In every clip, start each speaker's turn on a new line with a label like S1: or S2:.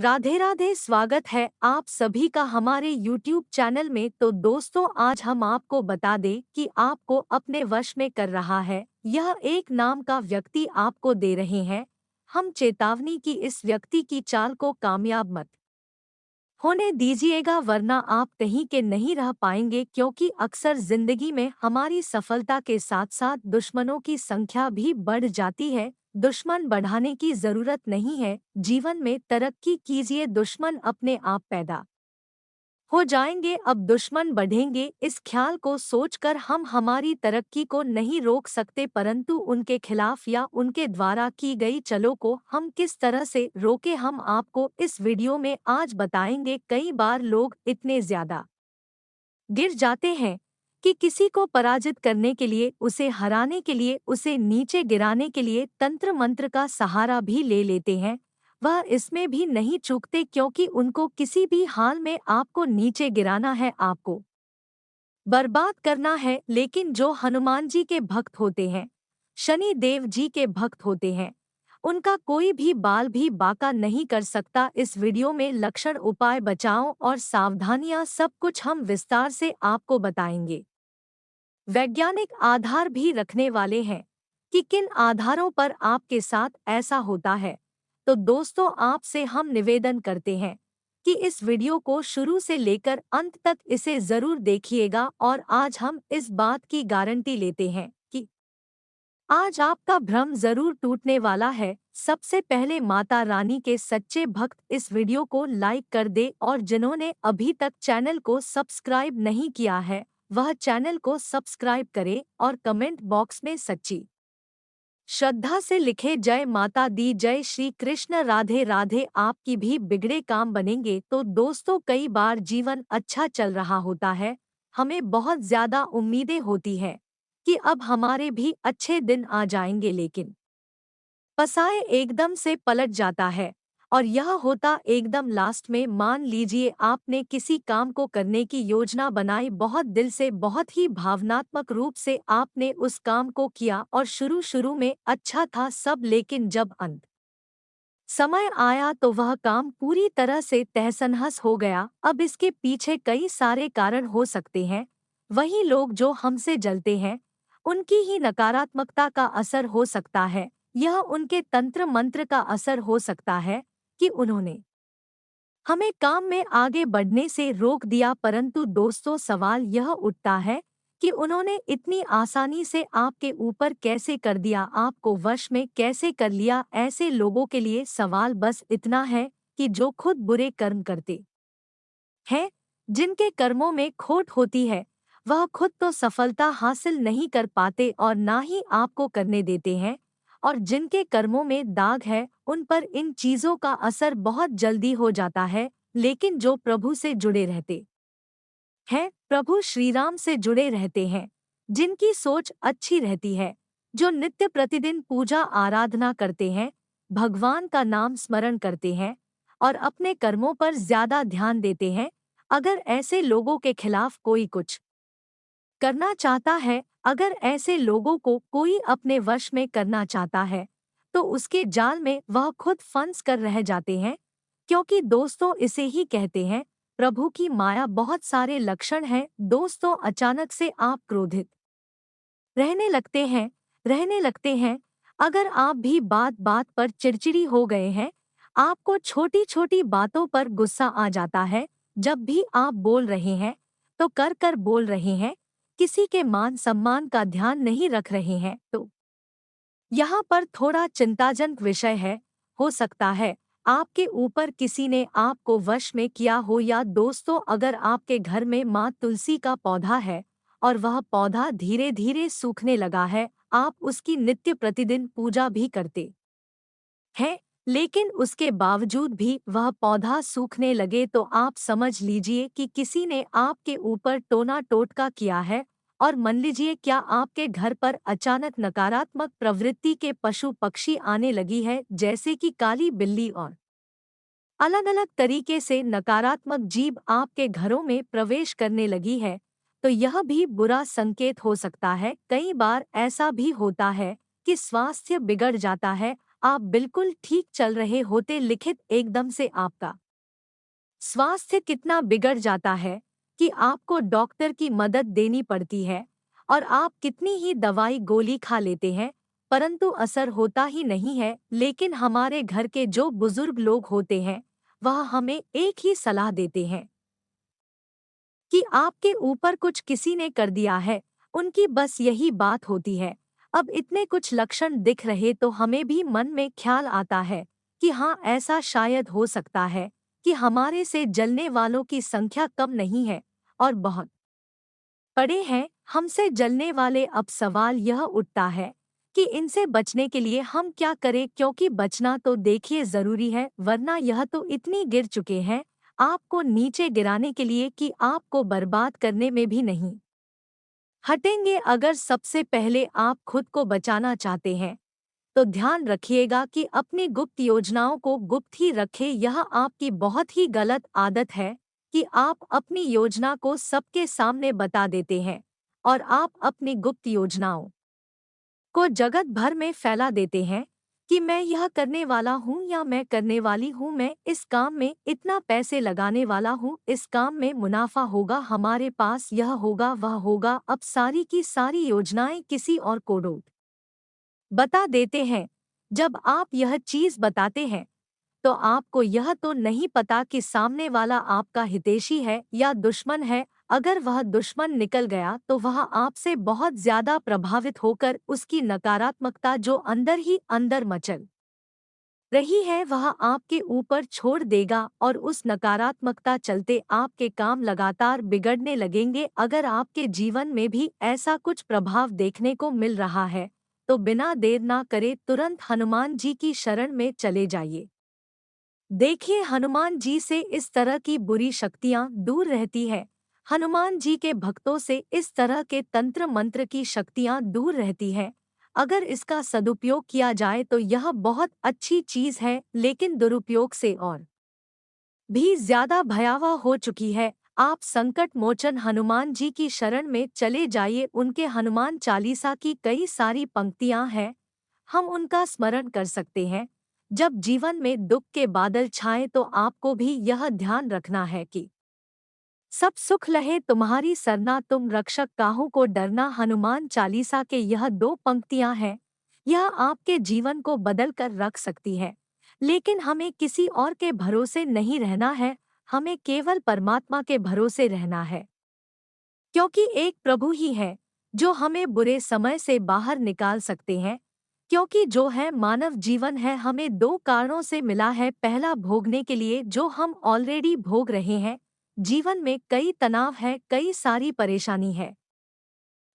S1: राधे राधे। स्वागत है आप सभी का हमारे YouTube चैनल में। तो दोस्तों, आज हम आपको बता दें कि आपको अपने वश में कर रहा है यह एक नाम का व्यक्ति आपको दे रहे हैं हम चेतावनी की इस व्यक्ति की चाल को कामयाब मत होने दीजिएगा, वरना आप कहीं के नहीं रह पाएंगे। क्योंकि अक्सर जिंदगी में हमारी सफलता के साथ साथ दुश्मनों की संख्या भी बढ़ जाती है। दुश्मन बढ़ाने की जरूरत नहीं है, जीवन में तरक्की कीजिए, दुश्मन अपने आप पैदा हो जाएंगे। अब दुश्मन बढ़ेंगे इस ख्याल को सोचकर हम हमारी तरक्की को नहीं रोक सकते, परंतु उनके खिलाफ या उनके द्वारा की गई चलो को हम किस तरह से रोके, हम आपको इस वीडियो में आज बताएंगे। कई बार लोग इतने ज्यादा गिर जाते हैं कि किसी को पराजित करने के लिए, उसे हराने के लिए, उसे नीचे गिराने के लिए तंत्र मंत्र का सहारा भी ले लेते हैं। वह इसमें भी नहीं चूकते, क्योंकि उनको किसी भी हाल में आपको नीचे गिराना है, आपको बर्बाद करना है। लेकिन जो हनुमान जी के भक्त होते हैं, शनि देव जी के भक्त होते हैं, उनका कोई भी बाल भी बाका नहीं कर सकता। इस वीडियो में लक्षण, उपाय, बचाव और सावधानियां सब कुछ हम विस्तार से आपको बताएंगे। वैज्ञानिक आधार भी रखने वाले हैं कि किन आधारों पर आपके साथ ऐसा होता है। तो दोस्तों, आपसे हम निवेदन करते हैं कि इस वीडियो को शुरू से लेकर अंत तक इसे जरूर देखिएगा। और आज हम इस बात की गारंटी लेते हैं कि आज आपका भ्रम जरूर टूटने वाला है। सबसे पहले माता रानी के सच्चे भक्त इस वीडियो को लाइक कर दे, और जिन्होंने अभी तक चैनल को सब्सक्राइब नहीं किया है वह चैनल को सब्सक्राइब करे और कमेंट बॉक्स में सच्ची श्रद्धा से लिखे जय माता दी, जय श्री कृष्ण, राधे राधे। आपकी भी बिगड़े काम बनेंगे। तो दोस्तों, कई बार जीवन अच्छा चल रहा होता है, हमें बहुत ज्यादा उम्मीदें होती है कि अब हमारे भी अच्छे दिन आ जाएंगे, लेकिन पसाए एकदम से पलट जाता है। और यह होता एकदम लास्ट में। मान लीजिए आपने किसी काम को करने की योजना बनाई, बहुत दिल से, बहुत ही भावनात्मक रूप से आपने उस काम को किया, और शुरू शुरू में अच्छा था सब, लेकिन जब अंत समय आया तो वह काम पूरी तरह से तहस-नहस हो गया। अब इसके पीछे कई सारे कारण हो सकते हैं। वही लोग जो हमसे जलते हैं, उनकी ही नकारात्मकता का असर हो सकता है। यह उनके तंत्र मंत्र का असर हो सकता है कि उन्होंने हमें काम में आगे बढ़ने से रोक दिया। परंतु दोस्तों, सवाल यह उठता है कि उन्होंने इतनी आसानी से आपके ऊपर कैसे कर दिया, आपको वश में कैसे कर लिया। ऐसे लोगों के लिए सवाल बस इतना है कि जो खुद बुरे कर्म करते हैं, जिनके कर्मों में खोट होती है, वह खुद तो सफलता हासिल नहीं कर पाते और ना ही आपको करने देते हैं। और जिनके कर्मों में दाग है, उन पर इन चीजों का असर बहुत जल्दी हो जाता है। लेकिन जो प्रभु से जुड़े रहते हैं, प्रभु श्री राम से जुड़े रहते हैं, जिनकी सोच अच्छी रहती है, जो नित्य प्रतिदिन पूजा आराधना करते हैं, भगवान का नाम स्मरण करते हैं और अपने कर्मों पर ज्यादा ध्यान देते हैं, अगर ऐसे लोगों के खिलाफ कोई कुछ करना चाहता है, अगर ऐसे लोगों को कोई अपने वश में करना चाहता है, तो उसके जाल में वह खुद फंस कर रह जाते हैं। क्योंकि दोस्तों, इसे ही कहते हैं प्रभु की माया। बहुत सारे लक्षण हैं दोस्तों। अचानक से आप क्रोधित रहने लगते हैं। अगर आप भी बात बात पर चिड़चिड़ी हो गए हैं, आपको छोटी छोटी बातों पर गुस्सा आ जाता है, जब भी आप बोल रहे हैं तो कर कर बोल रहे हैं, किसी के मान सम्मान का ध्यान नहीं रख रहे हैं, तो यहाँ पर थोड़ा चिंताजनक विषय है। हो सकता है आपके ऊपर किसी ने आपको वश में किया हो। या दोस्तों, अगर आपके घर में माँ तुलसी का पौधा है और वह पौधा धीरे धीरे सूखने लगा है, आप उसकी नित्य प्रतिदिन पूजा भी करते हैं, लेकिन उसके बावजूद भी वह पौधा सूखने लगे, तो आप समझ लीजिए कि किसी ने आपके ऊपर टोना टोटका किया है। और मान लीजिए, क्या आपके घर पर अचानक नकारात्मक प्रवृत्ति के पशु पक्षी आने लगी है, जैसे कि काली बिल्ली और अलग अलग तरीके से नकारात्मक जीव आपके घरों में प्रवेश करने लगी है, तो यह भी बुरा संकेत हो सकता है। कई बार ऐसा भी होता है कि स्वास्थ्य बिगड़ जाता है, आप बिल्कुल ठीक चल रहे होते लिखित एकदम से आपका स्वास्थ्य कितना बिगड़ जाता है कि आपको डॉक्टर की मदद देनी पड़ती है और आप कितनी ही दवाई गोली खा लेते हैं परंतु असर होता ही नहीं है। लेकिन हमारे घर के जो बुजुर्ग लोग होते हैं वह हमें एक ही सलाह देते हैं कि आपके ऊपर कुछ किसी ने कर दिया है। उनकी बस यही बात होती है। अब इतने कुछ लक्षण दिख रहे तो हमें भी मन में ख्याल आता है कि हाँ, ऐसा शायद हो सकता है कि हमारे से जलने वालों की संख्या कम नहीं है और बहुत पड़े हैं हमसे जलने वाले। अब सवाल यह उठता है कि इनसे बचने के लिए हम क्या करें, क्योंकि बचना तो देखिए जरूरी है वरना यह तो इतनी गिर चुके हैं आपको नीचे गिराने के लिए कि आपको बर्बाद करने में भी नहीं हटेंगे। अगर सबसे पहले आप खुद को बचाना चाहते हैं तो ध्यान रखिएगा कि अपनी गुप्त योजनाओं को गुप्त ही रखें। यह आपकी बहुत ही गलत आदत है कि आप अपनी योजना को सबके सामने बता देते हैं और आप अपनी गुप्त योजनाओं को जगत भर में फैला देते हैं कि मैं यह करने वाला हूँ या मैं करने वाली हूँ, मैं इस काम में इतना पैसे लगाने वाला हूँ, इस काम में मुनाफा होगा, हमारे पास यह होगा वह होगा। अब सारी की सारी योजनाएं किसी और को बता देते हैं। जब आप यह चीज बताते हैं तो आपको यह तो नहीं पता कि सामने वाला आपका हितैषी है या दुश्मन है। अगर वह दुश्मन निकल गया तो वह आपसे बहुत ज्यादा प्रभावित होकर उसकी नकारात्मकता जो अंदर ही अंदर मचल रही है वह आपके ऊपर छोड़ देगा और उस नकारात्मकता चलते आपके काम लगातार बिगड़ने लगेंगे। अगर आपके जीवन में भी ऐसा कुछ प्रभाव देखने को मिल रहा है तो बिना देर ना करे तुरंत हनुमान जी की शरण में चले जाइए। देखिए, हनुमान जी से इस तरह की बुरी शक्तियां दूर रहती है। हनुमान जी के भक्तों से इस तरह के तंत्र मंत्र की शक्तियां दूर रहती है। अगर इसका सदुपयोग किया जाए तो यह बहुत अच्छी चीज है, लेकिन दुरुपयोग से और भी ज्यादा भयावह हो चुकी है। आप संकट मोचन हनुमान जी की शरण में चले जाइए। उनके हनुमान चालीसा की कई सारी पंक्तियां हैं, हम उनका स्मरण कर सकते हैं। जब जीवन में दुख के बादल छाएं तो आपको भी यह ध्यान रखना है कि सब सुख लहे तुम्हारी सरना, तुम रक्षक काहू को डरना। हनुमान चालीसा के यह दो पंक्तियां हैं, यह आपके जीवन को बदल कर रख सकती है। लेकिन हमें किसी और के भरोसे नहीं रहना है, हमें केवल परमात्मा के भरोसे रहना है, क्योंकि एक प्रभु ही है जो हमें बुरे समय से बाहर निकाल सकते हैं। क्योंकि जो है मानव जीवन है हमें दो कारणों से मिला है। पहला, भोगने के लिए जो हम ऑलरेडी भोग रहे हैं। जीवन में कई तनाव है, कई सारी परेशानी है।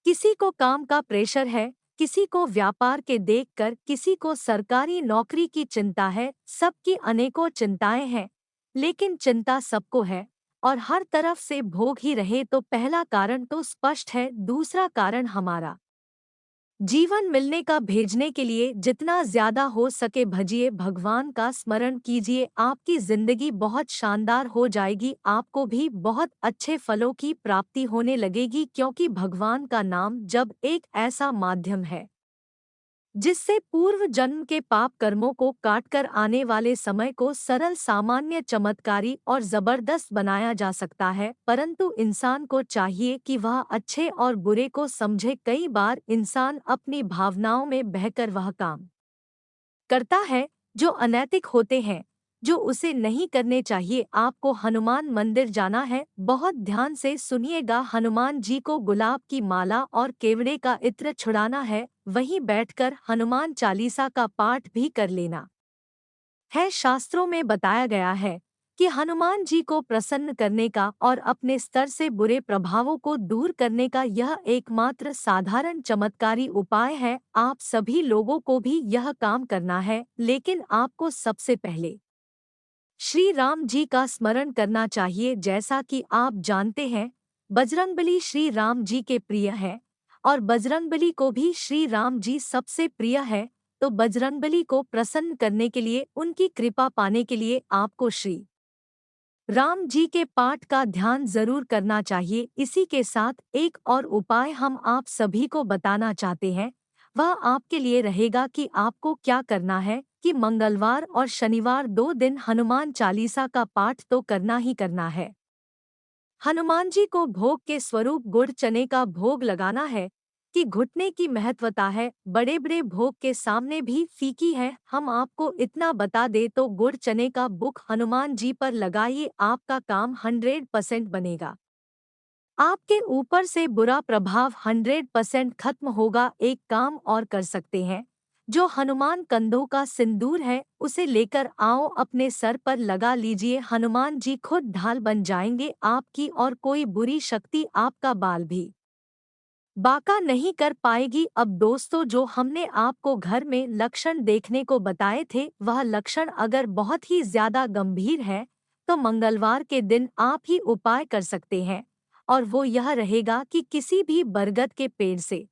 S1: किसी को काम का प्रेशर है, किसी को व्यापार के देखकर, किसी को सरकारी नौकरी की चिंता है। सबकी अनेकों चिंताएं हैं, लेकिन चिंता सबको है और हर तरफ से भोग ही रहे तो पहला कारण तो स्पष्ट है। दूसरा कारण, हमारा जीवन मिलने का भेजने के लिए जितना ज्यादा हो सके भजिए, भगवान का स्मरण कीजिए। आपकी जिंदगी बहुत शानदार हो जाएगी, आपको भी बहुत अच्छे फलों की प्राप्ति होने लगेगी। क्योंकि भगवान का नाम जब एक ऐसा माध्यम है जिससे पूर्व जन्म के पाप कर्मों को काटकर आने वाले समय को सरल, सामान्य, चमत्कारी और जबरदस्त बनाया जा सकता है। परंतु इंसान को चाहिए कि वह अच्छे और बुरे को समझे। कई बार इंसान अपनी भावनाओं में बहकर वह काम करता है जो अनैतिक होते हैं, जो उसे नहीं करने चाहिए। आपको हनुमान मंदिर जाना है, बहुत ध्यान से सुनिएगा। हनुमान जी को गुलाब की माला और केवड़े का इत्र छुड़ाना है, वहीं बैठकर हनुमान चालीसा का पाठ भी कर लेना है। शास्त्रों में बताया गया है कि हनुमान जी को प्रसन्न करने का और अपने स्तर से बुरे प्रभावों को दूर करने का यह एकमात्र साधारण चमत्कारी उपाय है। आप सभी लोगों को भी यह काम करना है, लेकिन आपको सबसे पहले श्री राम जी का स्मरण करना चाहिए। जैसा कि आप जानते हैं, बजरंगबली श्री राम जी के प्रिय है और बजरंगबली को भी श्री राम जी सबसे प्रिय है। तो बजरंगबली को प्रसन्न करने के लिए, उनकी कृपा पाने के लिए आपको श्री राम जी के पाठ का ध्यान जरूर करना चाहिए। इसी के साथ एक और उपाय हम आप सभी को बताना चाहते हैं। वह आपके लिए रहेगा कि आपको क्या करना है कि मंगलवार और शनिवार 2 दिन हनुमान चालीसा का पाठ तो करना ही करना है। हनुमान जी को भोग के स्वरूप गुड़ चने का भोग लगाना है कि घुटने की महत्वता है, बड़े बड़े भोग के सामने भी फीकी है। हम आपको इतना बता दे तो गुड़ चने का बुक हनुमान जी पर लगाइए, आपका काम 100% बनेगा। आपके ऊपर से बुरा प्रभाव 100% खत्म होगा। एक काम और कर सकते हैं, जो हनुमान कंधों का सिंदूर है उसे लेकर आओ, अपने सर पर लगा लीजिए। हनुमान जी खुद ढाल बन जाएंगे आपकी और कोई बुरी शक्ति आपका बाल भी बाका नहीं कर पाएगी। अब दोस्तों, जो हमने आपको घर में लक्षण देखने को बताए थे, वह लक्षण अगर बहुत ही ज्यादा गंभीर है तो मंगलवार के दिन आप ही उपाय कर सकते हैं, और वो यह रहेगा कि किसी भी बरगद के पेड़ से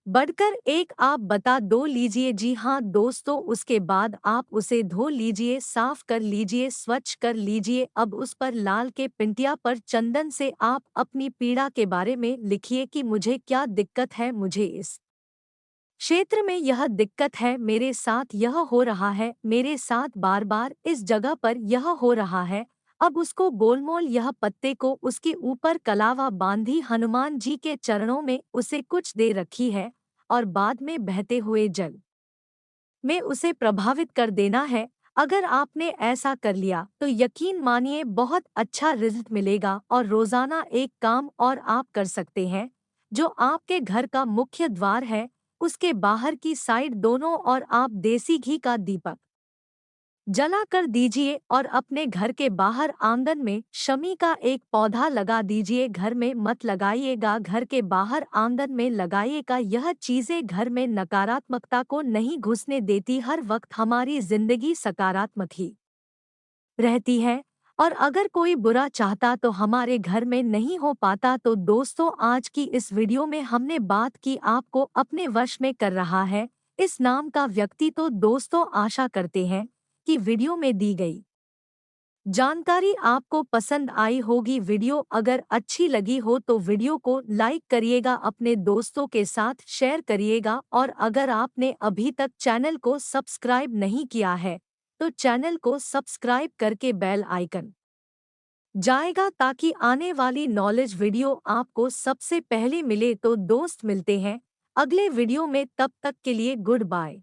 S1: बढ़कर एक आप बता दो लीजिए। जी हाँ दोस्तों, उसके बाद आप उसे धो लीजिए, साफ कर लीजिए, स्वच्छ कर लीजिए। अब उस पर लाल के पिंटिया पर चंदन से आप अपनी पीड़ा के बारे में लिखिए कि मुझे क्या दिक्कत है, मुझे इस क्षेत्र में यह दिक्कत है, मेरे साथ यह हो रहा है, मेरे साथ बार बार इस जगह पर यह हो रहा है। अब उसको गोलमोल यह पत्ते को उसके ऊपर कलावा बांधी हनुमान जी के चरणों में उसे कुछ दे रखी है, और बाद में बहते हुए जल में उसे प्रभावित कर देना है। अगर आपने ऐसा कर लिया तो यकीन मानिए बहुत अच्छा रिजल्ट मिलेगा। और रोजाना एक काम और आप कर सकते हैं, जो आपके घर का मुख्य द्वार है उसके बाहर की साइड दोनों और आप देसी घी का दीपक जला कर दीजिए और अपने घर के बाहर आंगन में शमी का एक पौधा लगा दीजिए। घर में मत लगाइएगा, घर के बाहर आंगन में लगाइएगा। यह चीजें घर में नकारात्मकता को नहीं घुसने देती, हर वक्त हमारी जिंदगी सकारात्मक ही रहती है। और अगर कोई बुरा चाहता तो हमारे घर में नहीं हो पाता। तो दोस्तों, आज की इस वीडियो में हमने बात की आपको अपने वश में कर रहा है इस नाम का व्यक्ति। तो दोस्तों, आशा करते हैं कि वीडियो में दी गई जानकारी आपको पसंद आई होगी। वीडियो अगर अच्छी लगी हो तो वीडियो को लाइक करिएगा, अपने दोस्तों के साथ शेयर करिएगा, और अगर आपने अभी तक चैनल को सब्सक्राइब नहीं किया है तो चैनल को सब्सक्राइब करके बेल आइकन जाएगा, ताकि आने वाली नॉलेज वीडियो आपको सबसे पहले मिले। तो दोस्त, मिलते हैं अगले वीडियो में, तब तक के लिए गुड बाय।